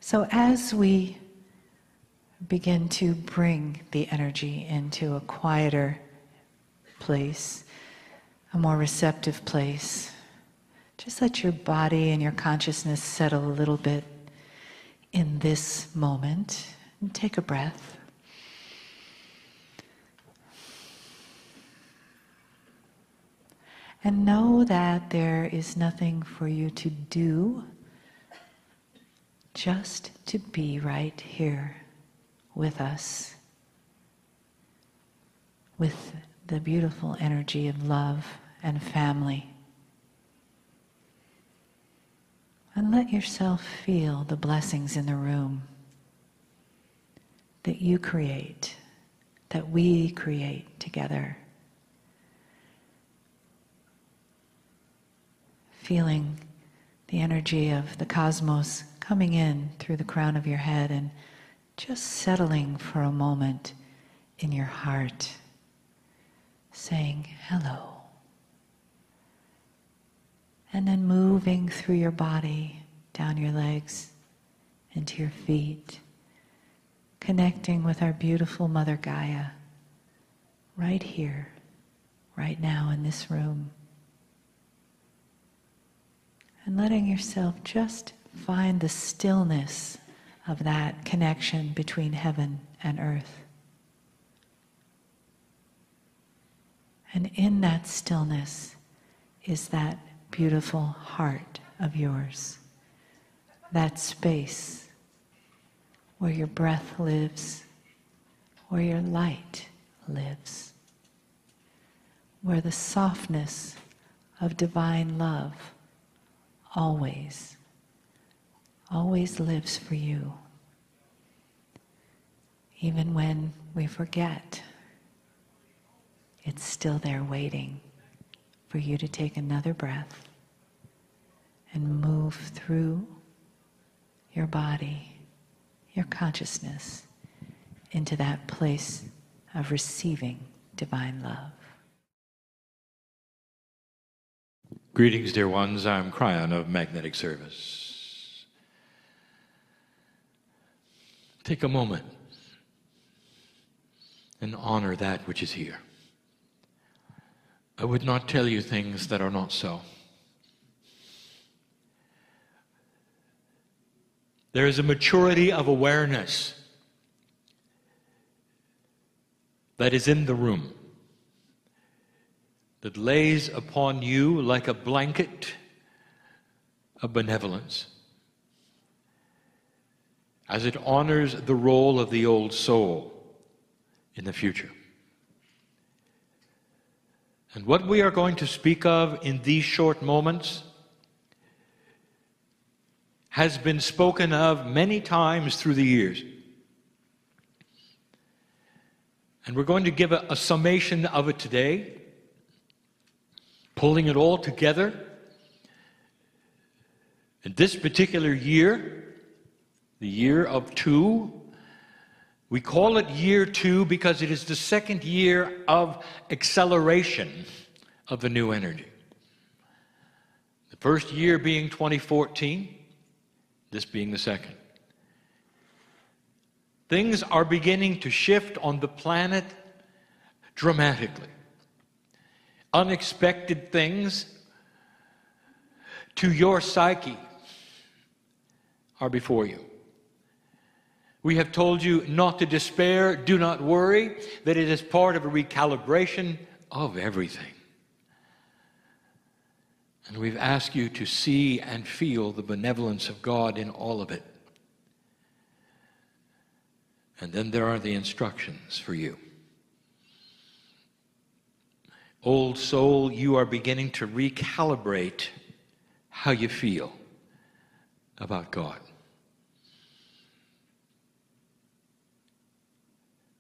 So as we begin to bring the energy into a quieter place, a more receptive place, just let your body and your consciousness settle a little bit in this moment. And take a breath. And know that there is nothing for you to do, just to be right here with us, with the beautiful energy of love and family. And let yourself feel the blessings in the room that you create, that we create together. Feeling the energy of the cosmos coming in through the crown of your head and just settling for a moment in your heart, saying hello. And then moving through your body, down your legs, into your feet, connecting with our beautiful Mother Gaia, right here, right now in this room. And letting yourself just find the stillness of that connection between heaven and earth. And in that stillness is that beautiful heart of yours, that space where your breath lives, where your light lives, where the softness of divine love always lives for you. Even when we forget, it's still there waiting for you to take another breath and move through your body, your consciousness, into that place of receiving divine love. Greetings, dear ones. I'm Kryon of Magnetic Service. Take a moment and honor that which is here. I would not tell you things that are not so. There is a maturity of awareness that is in the room, that lays upon you like a blanket of benevolence, as it honors the role of the old soul in the future. And what we are going to speak of in these short moments has been spoken of many times through the years. And we're going to give a summation of it today, pulling it all together. In this particular year, the year of 2, we call it year 2 because it is the second year of acceleration of the new energy. The first year being 2014, this being the second. Things are beginning to shift on the planet dramatically. Unexpected things to your psyche are before you. We have told you not to despair, do not worry, that it is part of a recalibration of everything. And we've asked you to see and feel the benevolence of God in all of it. And then there are the instructions for you. Old soul, you are beginning to recalibrate how you feel about God.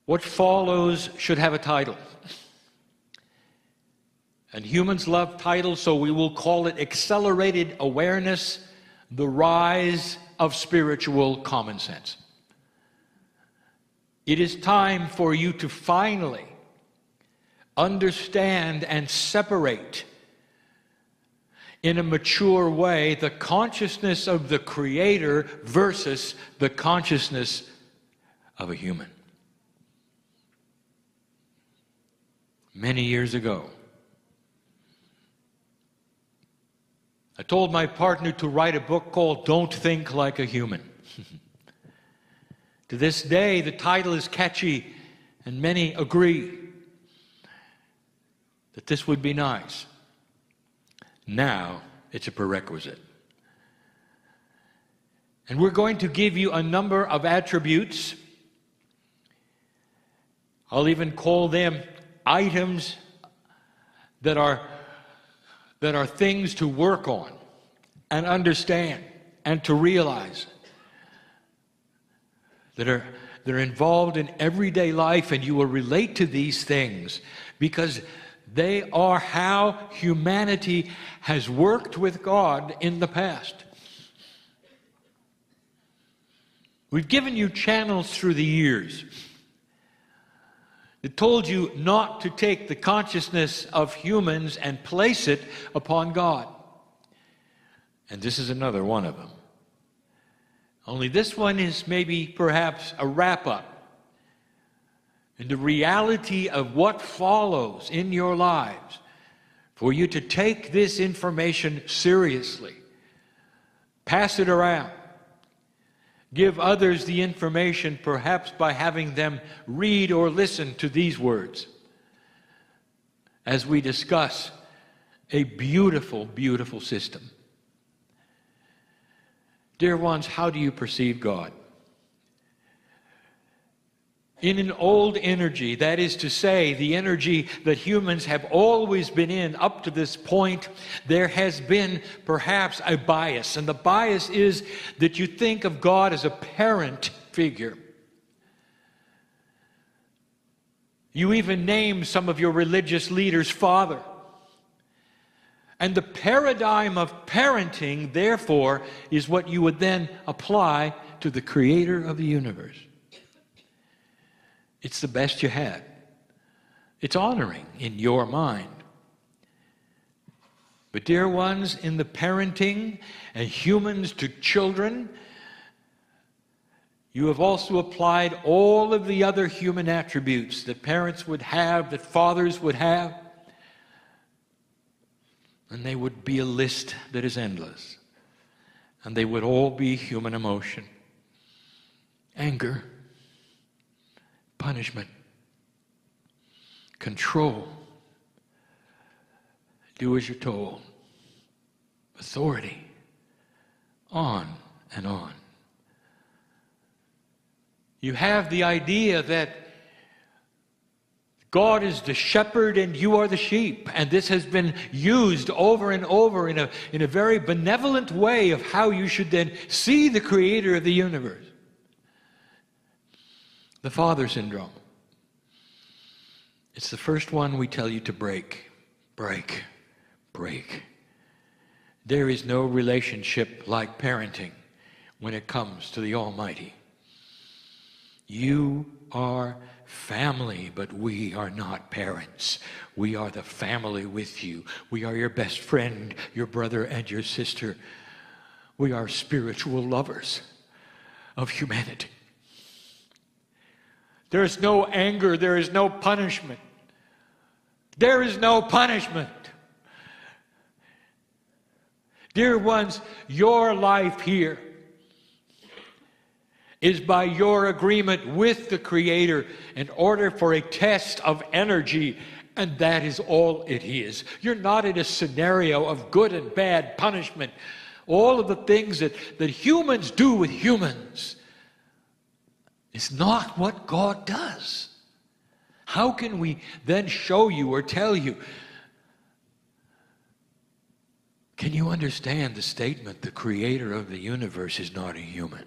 What follows should have a title. And humans love titles, so we will call it Accelerated Awareness, the Rise of Spiritual Common Sense. It is time for you to finally understand and separate in a mature way the consciousness of the Creator versus the consciousness of a human. Many years ago, I told my partner to write a book called Don't Think Like a Human. To this day, the title is catchy, and many agree that this would be nice. Now, it's a prerequisite. And we're going to give you a number of attributes. I'll even call them items that are things to work on and understand and to realize that are involved in everyday life, and you will relate to these things because they are how humanity has worked with God in the past. We've given you channels through the years. It told you not to take the consciousness of humans and place it upon God. And this is another one of them. Only this one is maybe perhaps a wrap-up in the reality of what follows in your lives for you to take this information seriously. Pass it around. Give others the information, perhaps by having them read or listen to these words as we discuss a beautiful, beautiful system. Dear ones, how do you perceive God? In an old energy, that is to say, the energy that humans have always been in up to this point, there has been perhaps a bias. And the bias is that you think of God as a parent figure. You even name some of your religious leaders Father. And the paradigm of parenting, therefore, is what you would then apply to the Creator of the universe. It's the best you had. It's honoring in your mind. But dear ones, in the parenting and humans to children, you have also applied all of the other human attributes that parents would have, that fathers would have. And they would be a list that is endless. And they would all be human emotion. Anger. Punishment. Control. Do as you're told. Authority. On and on. You have the idea that God is the shepherd and you are the sheep. And this has been used over and over in a very benevolent way of how you should then see the Creator of the universe. The father syndrome. It's the first one we tell you to break. Break. Break. There is no relationship like parenting when it comes to the Almighty. You are family, but we are not parents. We are the family with you. We are your best friend, your brother and your sister. We are spiritual lovers of humanity. There is no anger. There is no punishment. There is no punishment. Dear ones, your life here is by your agreement with the Creator in order for a test of energy, and that is all it is. You're not in a scenario of good and bad punishment. All of the things that humans do with humans is not what God does. How can we then show you or tell you? Can you understand the statement, the Creator of the universe is not a human?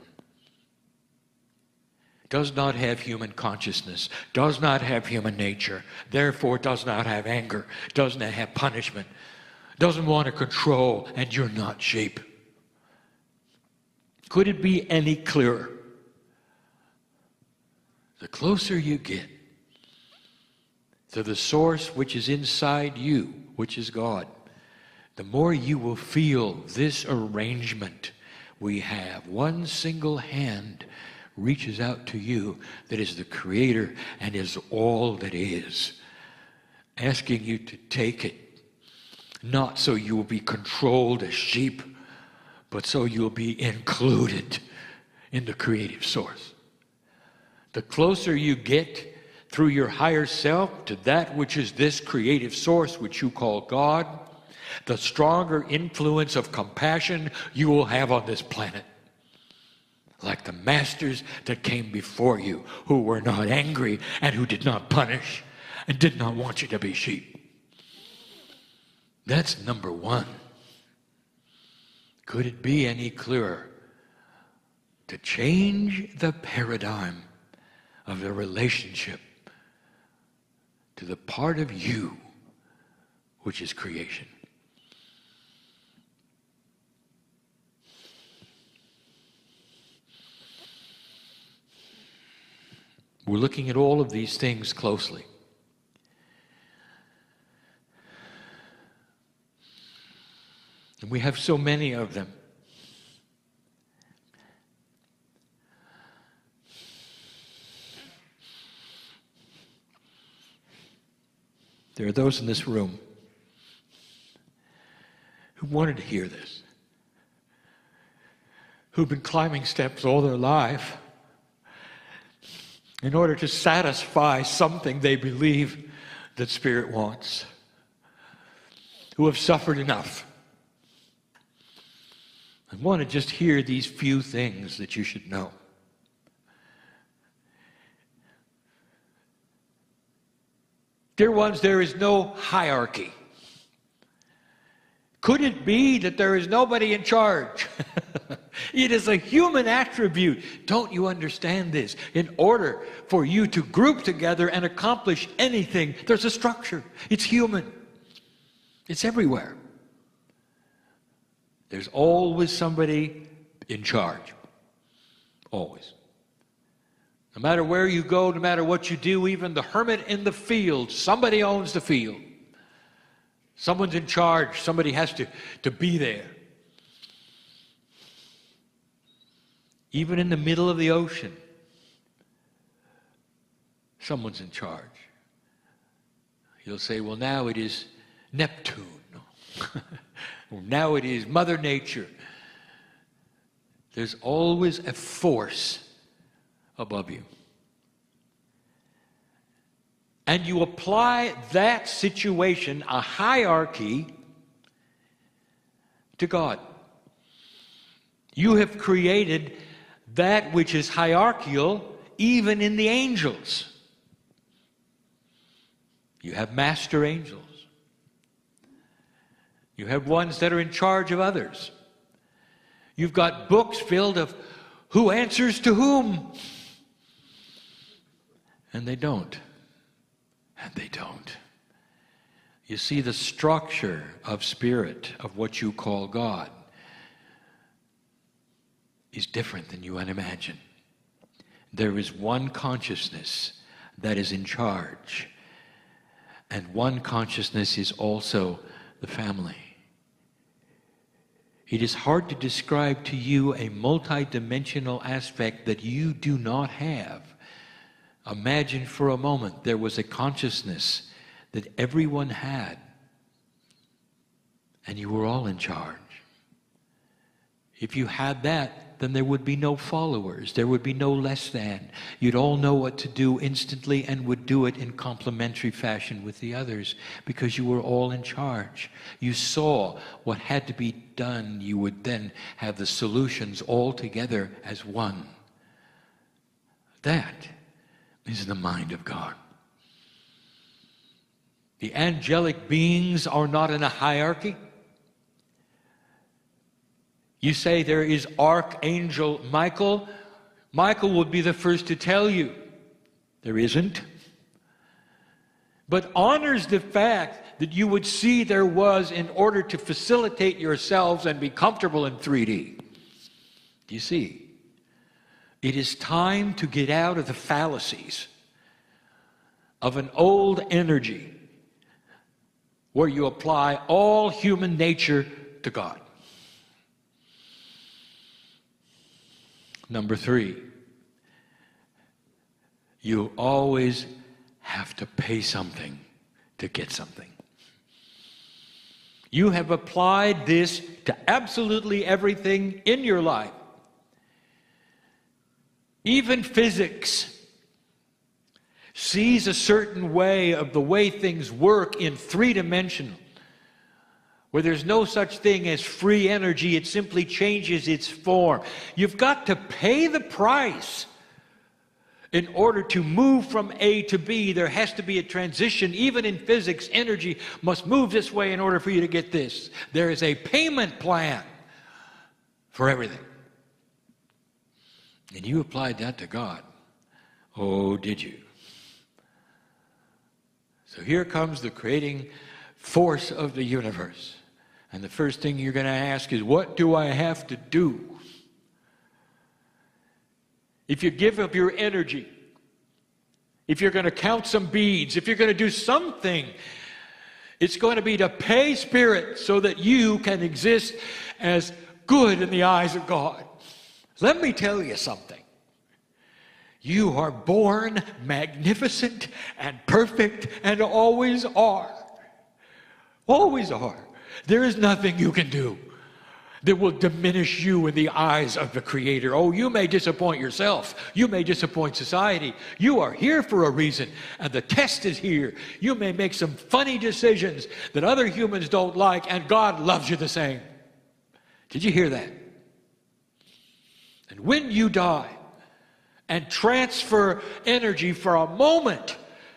Does not have human consciousness, does not have human nature, therefore does not have anger, does not have punishment, doesn't want to control, and you're not sheep. Could it be any clearer? The closer you get to the source which is inside you, which is God, the more you will feel this arrangement we have. One single hand reaches out to you that is the Creator and is all that is, asking you to take it, not so you will be controlled as sheep, but so you'll be included in the creative source. The closer you get through your higher self to that which is this creative source which you call God, the stronger influence of compassion you will have on this planet. Like the masters that came before you, who were not angry and who did not punish and did not want you to be sheep. That's number one. Could it be any clearer? To change the paradigm of the relationship to the part of you which is creation. We're looking at all of these things closely. And we have so many of them. There are those in this room who wanted to hear this, who've been climbing steps all their life in order to satisfy something they believe that Spirit wants, who have suffered enough and want to just hear these few things that you should know. Dear ones, there is no hierarchy. Could it be that there is nobody in charge? It is a human attribute. Don't you understand this? In order for you to group together and accomplish anything, there's a structure. It's human. It's everywhere. There's always somebody in charge. Always. No matter where you go, no matter what you do, even the hermit in the field, somebody owns the field. Someone's in charge. Somebody has to be there. Even in the middle of the ocean, someone's in charge. You'll say, well, now it is Neptune. Or now it is Mother Nature. There's always a force above you. And you apply that situation, a hierarchy, to God. You have created that which is hierarchical even in the angels. You have master angels. You have ones that are in charge of others. You've got books filled of who answers to whom. And they don't. And they don't. You see, the structure of spirit, of what you call God, is different than you imagine. There is one consciousness that is in charge. And one consciousness is also the family. It is hard to describe to you a multidimensional aspect that you do not have. Imagine for a moment there was a consciousness that everyone had, and you were all in charge. If you had that, then there would be no followers. There would be no less than. You'd all know what to do instantly and would do it in complementary fashion with the others because you were all in charge. You saw what had to be done. You would then have the solutions all together as one. That is the mind of God. The angelic beings are not in a hierarchy. You say there is Archangel Michael. Michael would be the first to tell you there isn't. But honors the fact that you would see there was in order to facilitate yourselves and be comfortable in 3D. You see, it is time to get out of the fallacies of an old energy where you apply all human nature to God. Number 3, you always have to pay something to get something. You have applied this to absolutely everything in your life. Even physics sees a certain way of the way things work in 3-dimensional, where there's no such thing as free energy. It simply changes its form. You've got to pay the price. In order to move from A to B, there has to be a transition. Even in physics, energy must move this way in order for you to get this. There is a payment plan for everything. And you applied that to God. Oh, did you? So here comes the creating force of the universe. And the first thing you're going to ask is, what do I have to do? If you give up your energy, if you're going to count some beads, if you're going to do something, it's going to be to pay spirit so that you can exist as good in the eyes of God. Let me tell you something. You are born magnificent and perfect and always are. Always are. There is nothing you can do that will diminish you in the eyes of the Creator. Oh, you may disappoint yourself. You may disappoint society. You are here for a reason, and the test is here. You may make some funny decisions that other humans don't like, and God loves you the same. Did you hear that? And when you die and transfer energy for a moment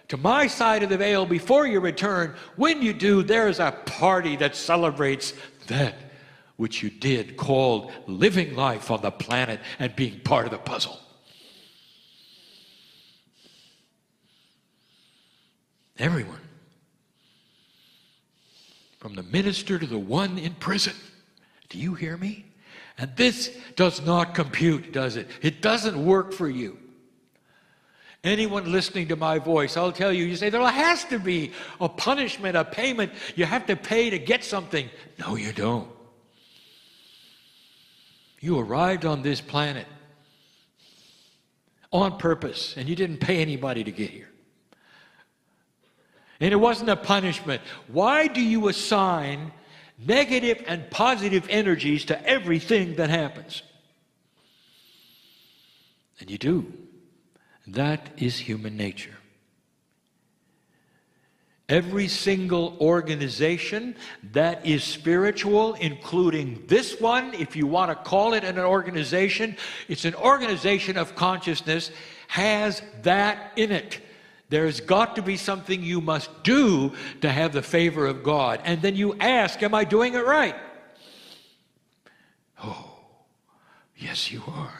to my side of the veil before you return, when you do, there is a party that celebrates that which you did, called living life on the planet and being part of the puzzle. Everyone, from the minister to the one in prison. Do you hear me? And this does not compute, does it? It doesn't work for you. Anyone listening to my voice, I'll tell you, you say, there has to be a punishment, a payment. You have to pay to get something. No, you don't. You arrived on this planet on purpose, and you didn't pay anybody to get here. And it wasn't a punishment. Why do you assign negative and positive energies to everything that happens? And you do. That is human nature. Every single organization that is spiritual, including this one, if you want to call it an organization, it's an organization of consciousness, has that in it. There's got to be something you must do to have the favor of God. And then you ask, am I doing it right? Oh, yes, you are.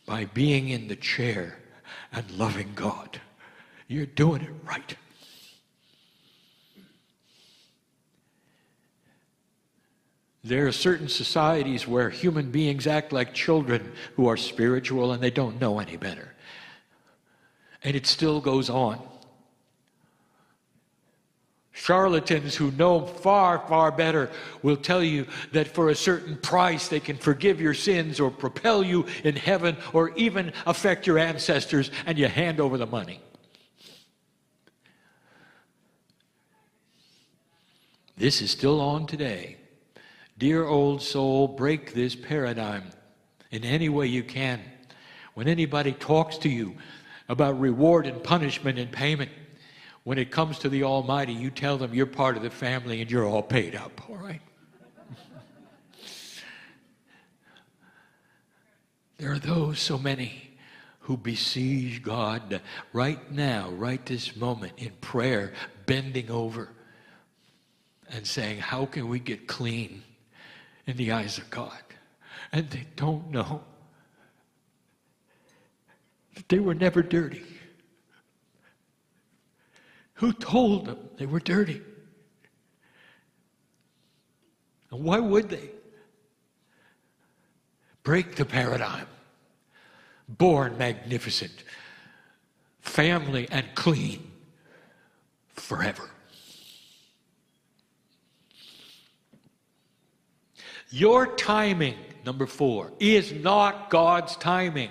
By being in the chair and loving God, you're doing it right. There are certain societies where human beings act like children who are spiritual and they don't know any better. And it still goes on. Charlatans who know far, far better will tell you that for a certain price they can forgive your sins or propel you in heaven or even affect your ancestors, and you hand over the money. This is still on today. Dear old soul, break this paradigm in any way you can. When anybody talks to you about reward and punishment and payment, when it comes to the Almighty, you tell them you're part of the family and you're all paid up, all right? There are those, so many, who besiege God right now, right this moment, in prayer, bending over and saying, how can we get clean in the eyes of God? And they don't know that they were never dirty. Who told them they were dirty? And why would they? Break the paradigm. Born magnificent, family and clean forever. Your timing, number 4, is not God's timing.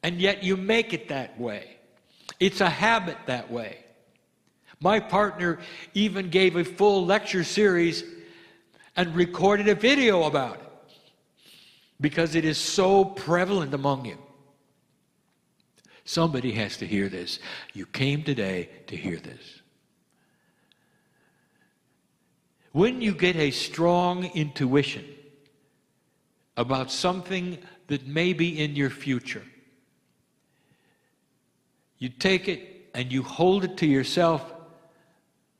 And yet you make it that way. It's a habit that way. My partner even gave a full lecture series and recorded a video about it because it is so prevalent among you. Somebody has to hear this. You came today to hear this. When you get a strong intuition about something that may be in your future, you take it and you hold it to yourself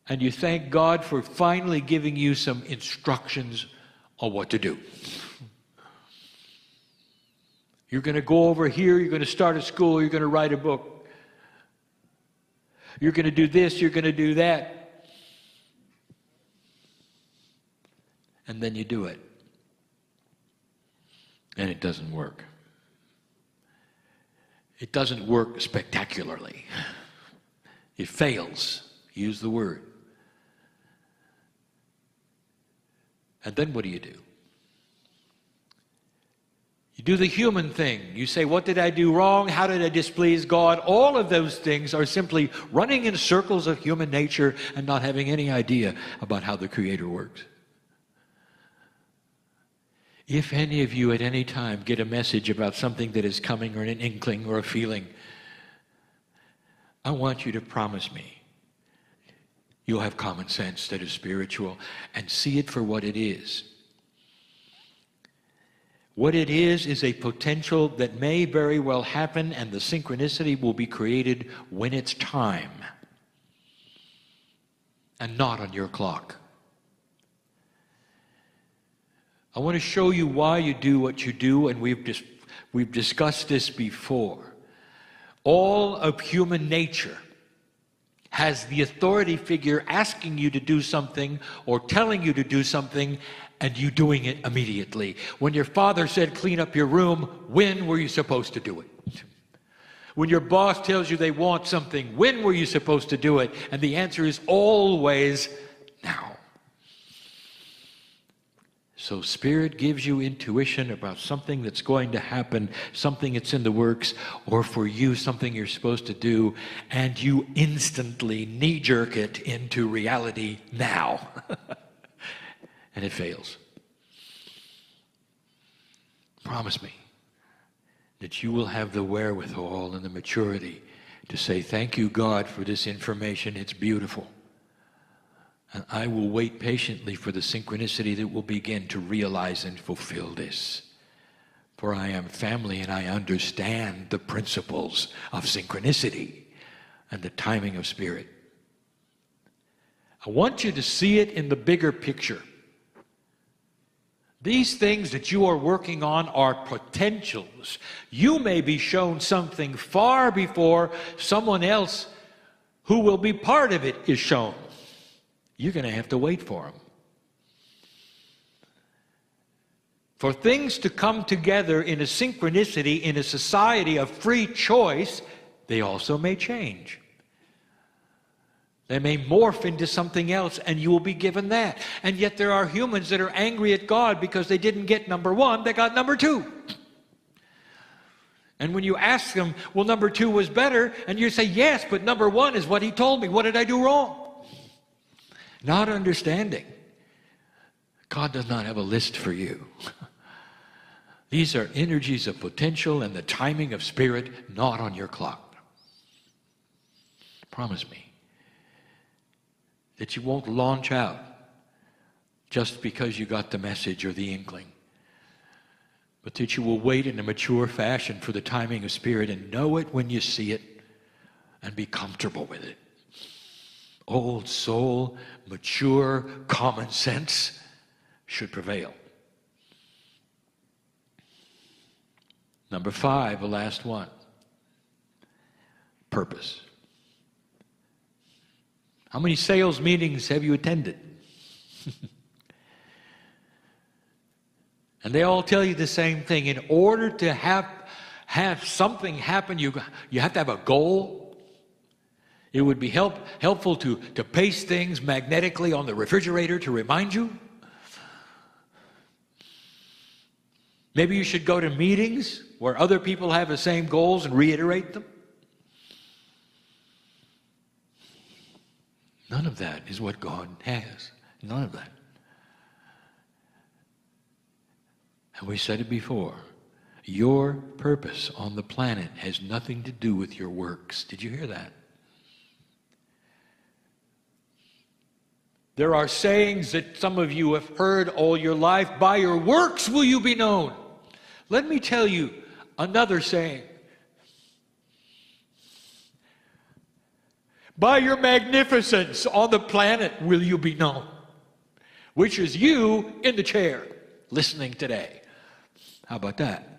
and you thank God for finally giving you some instructions on what to do. You're going to go over here, you're going to start a school, you're going to write a book. You're going to do this, you're going to do that. And then you do it. And it doesn't work. It doesn't work spectacularly. It fails. Use the word. And then what do? You do the human thing. You say, what did I do wrong? How did I displease God? All of those things are simply running in circles of human nature and not having any idea about how the Creator works. If any of you at any time get a message about something that is coming or an inkling or a feeling, I want you to promise me you'll have common sense that is spiritual and see it for what it is. What it is a potential that may very well happen, and the synchronicity will be created when it's time and not on your clock. I want to show you why you do what you do, and we've discussed this before. All of human nature has the authority figure asking you to do something or telling you to do something, and you doing it immediately. When your father said, clean up your room, when were you supposed to do it? When your boss tells you they want something, when were you supposed to do it? And the answer is always now. So Spirit gives you intuition about something that's going to happen, something that's in the works, or for you, something you're supposed to do, and you instantly knee-jerk it into reality now. And it fails. Promise me that you will have the wherewithal and the maturity to say, thank you, God, for this information. It's beautiful. And I will wait patiently for the synchronicity that will begin to realize and fulfill this. For I am family and I understand the principles of synchronicity and the timing of Spirit. I want you to see it in the bigger picture. These things that you are working on are potentials. You may be shown something far before someone else who will be part of it is shown. You're going to have to wait for them. For things to come together in a synchronicity, in a society of free choice, they also may change. They may morph into something else, and you will be given that. And yet there are humans that are angry at God because they didn't get number 1, they got number 2. And when you ask them, well, number 2 was better, and you say, yes, but number 1 is what he told me. What did I do wrong? Not understanding. God does not have a list for you. These are energies of potential and the timing of Spirit, not on your clock. Promise me that you won't launch out just because you got the message or the inkling, but that you will wait in a mature fashion for the timing of Spirit and know it when you see it and be comfortable with it. Old soul, mature, common sense should prevail. Number 5, the last one. Purpose. How many sales meetings have you attended? And they all tell you the same thing. In order to have something happen, you have to have a goal. It would be helpful to paste things magnetically on the refrigerator to remind you. Maybe you should go to meetings where other people have the same goals and reiterate them. None of that is what God has. None of that. And we said it before. Your purpose on the planet has nothing to do with your works. Did you hear that? There are sayings that some of you have heard all your life. By your works will you be known. Let me tell you another saying. By your magnificence on the planet will you be known. Which is you in the chair listening today. How about that?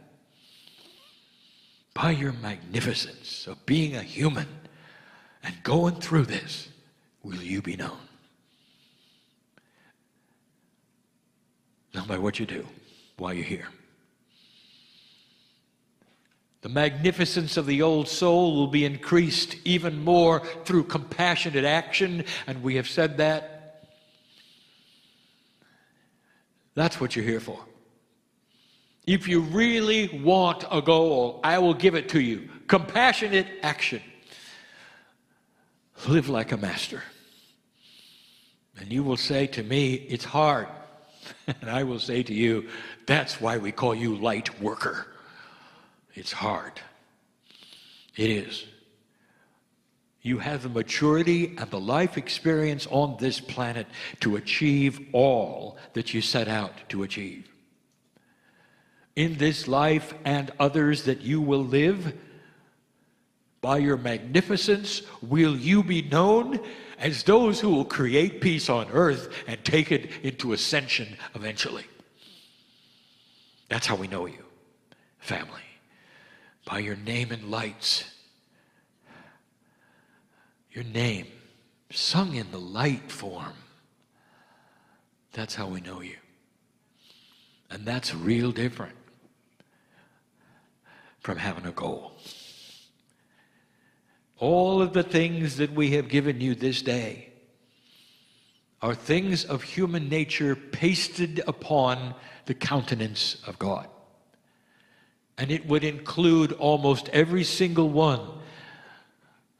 By your magnificence of being a human and going through this will you be known. Not by what you do while you're here. The magnificence of the old soul will be increased even more through compassionate action, and we have said that. That's what you're here for. If you really want a goal, I will give it to you. Compassionate action. Live like a master. And you will say to me, it's hard. And I will say to you, that's why we call you light worker. It's hard. It is. You have the maturity and the life experience on this planet to achieve all that you set out to achieve. In this life and others that you will live, by your magnificence will you be known as those who will create peace on earth and take it into ascension eventually. That's how we know you, family. By your name in lights. Your name sung in the light form. That's how we know you. And that's real different from having a goal. All of the things that we have given you this day are things of human nature pasted upon the countenance of God. And it would include almost every single one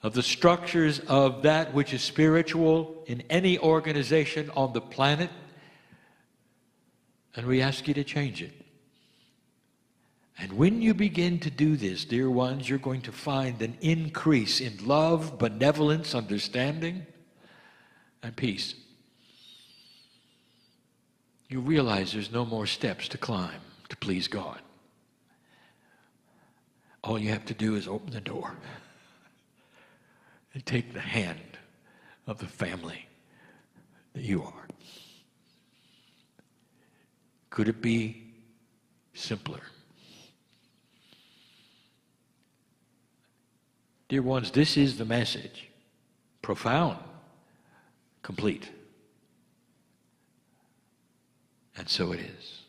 of the structures of that which is spiritual in any organization on the planet. And we ask you to change it. And when you begin to do this, dear ones, you're going to find an increase in love, benevolence, understanding, and peace. You realize there's no more steps to climb to please God. All you have to do is open the door and take the hand of the family that you are. Could it be simpler? Dear ones, this is the message. Profound, complete. And so it is.